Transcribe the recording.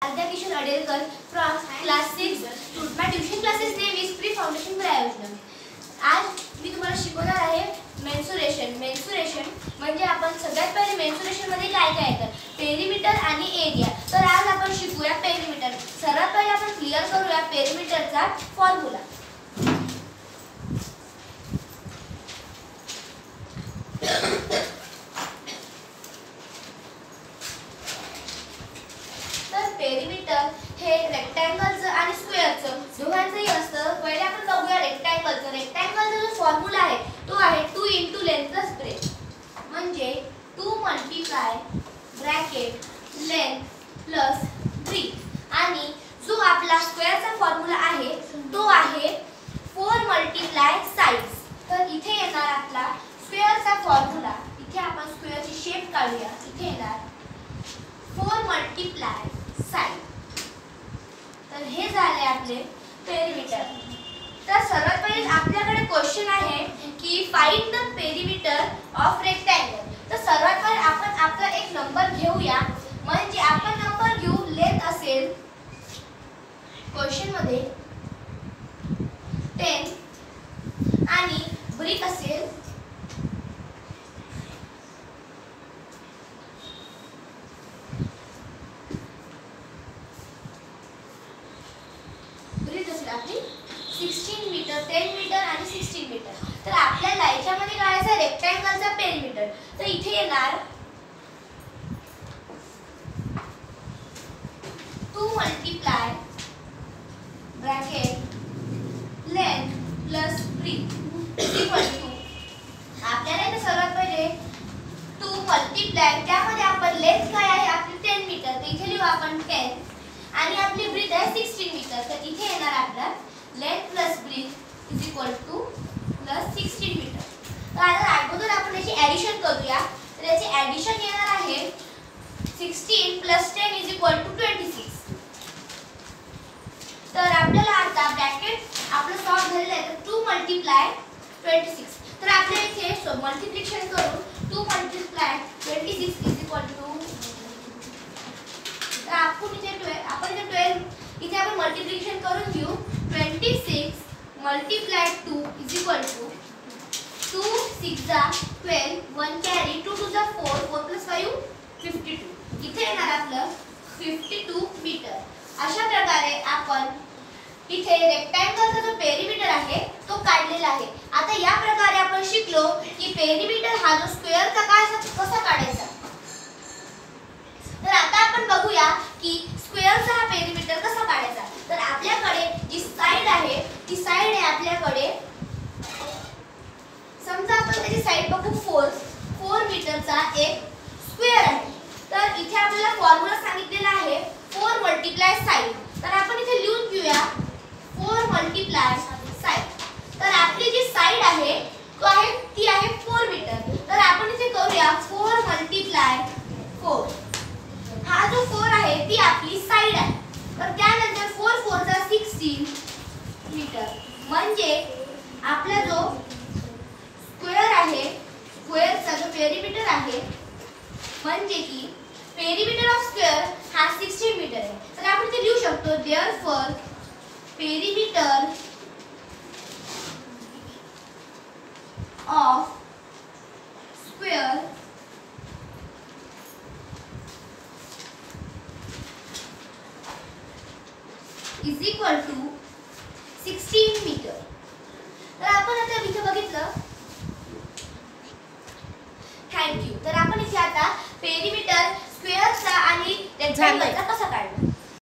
Adya Kishore Adelkar from class 6. My tuition classes name is Pre Foundation for Ayodhya. आज मी तुम्हाला शिकवणार आहे mensuration. Mensuration म्हणजे आपण सगळ्यात पहिले मेन्सुरेशन मध्ये काय काय येतं, पेरिमीटर आणि एरिया. तर आज आपण शिकूया पेरिमीटर. सर्वात पहिले आपण क्लिअर करूया पेरिमीटरचा फॉर्म्युला. तर पेरिमीटर हे रेक्टँगलचं आणि स्क्वेअरचं दोघांचंही असतं. पहिले आपण बघूया रेक्टँगलचं. रेक्टँगलचा जो फॉर्म्युला आहे तो आहे 2 × लेंथ प्लस ब्रेथ. म्हणजे 2 multiply bracket length plus breath. आणि जो आपला स्क्वेअरचा फॉर्म्युला आहे तो आहे 4 मल्टिप्लाय साइड्स. तर इथे येणार आपला स्क्वेअरचा फॉर्म्युला. इथे आपण स्क्वेअरची शेप काढूया. इथे येणार 4 मल्टिप्लाय साइड. तर हे झाले आपले पेरिमीटर. तर सर्वात पहिले आपल्याकडे क्वेश्चन आहे की find the perimeter of rectangle. तर सर्वात पहिले आपण आपला एक नंबर घेऊया. म्हणजे आपण नंबर घेऊ लेंथ असेल क्वेश्चन मध्ये 10 आणि ब्रेथ असेल 16 मीटर, 10 मीटर आणि 16 मीटर. तर आपल्याला याच्यामध्ये काढायचा रेक्टँगलचा पेरिमीटर. तर इथे येणार 2 multiply bracket length plus breadth equal to. आपल्याला इथे सर्वात पहिले 2 मल्टिप्लाय, त्यामध्ये आपण लेंथ काय आहे आपली 10 मीटर. तर इथे लिहू आपण 10 आणि आपली ब्रेथ आहे 16 मीटर. तर इथे येणार आपला length plus breadth is equal to plus 16 metre. तर आता अगोदर आपण याची ॲडिशन करूया. तर याची ॲडिशन येणार आहे 16 प्लस 10 इज इक्वल टू 26. तर आपल्याला आता ब्रॅकेट आपलं सॉल्व झालेलं आहे. तर 2 मल्टिप्लाय 26. तर आपल्या इथे मल्टिप्लिकेशन करून 2 मल्टिप्लाय 26 इज इक्वल टू. तर आपण इथे 12 इथे आपण मल्टिप्लिकेशन करून घेऊ. 26 मल्टिप्लाय 2 इज इक्वल टू 2 6 जा 12, 1 कॅरी, 2 2 जा 4, 4 + 5 52. इथे येणार आपलं 52 मीटर. अशा प्रकारे आपण इथे रेक्टँगलचा जो पेरिमीटर आहे तो काढलेला आहे. आता या प्रकारे आपण शिकलो की पेरिमीटर हा जो स्क्वेअरचा कसा काढायचा. तर आता आपण बघूया की स्क्वेअरचा हा पेरिमीटर कसा काढायचा. तर आपल्याकडे जी साइड आहे ती साइड आहे आपल्याकडे, समजा आपण त्याची साइड बघू 4 मीटरचा एक स्क्वेअर आहे. तर इथे आपल्याला फॉर्म्युला सांगितलेला आहे 4 मल्टिप्लाय साइड. तर आपण इथे लिहून घेऊया 4 मल्टिप्लाय साइड. तर आपली जी साइड आहे ती आहे 4 मीटर. तर आपण इथे करूया 4 मल्टिप्लाय 4. हा जो 4 आहे ती आपली साइड आहे. तर त्यानंतर 4 4 जा 16 मीटर. म्हणजे आपला जो स्क्वेअर आहे, स्क्वेअरचा जो पेरिमीटर आहे, म्हणजे की पेरिमीटर ऑफ स्क्वेअर हा 16 मीटर आहे. तर आपण इथे लिहू शकतो therefore perimeter of square is equal to 16 metre. तर आपण आता इथे बघितलं. थँक्यू. तर आपण इथे आता पेरिमीटर स्क्वेअरचा आणि रेक्टँगलचा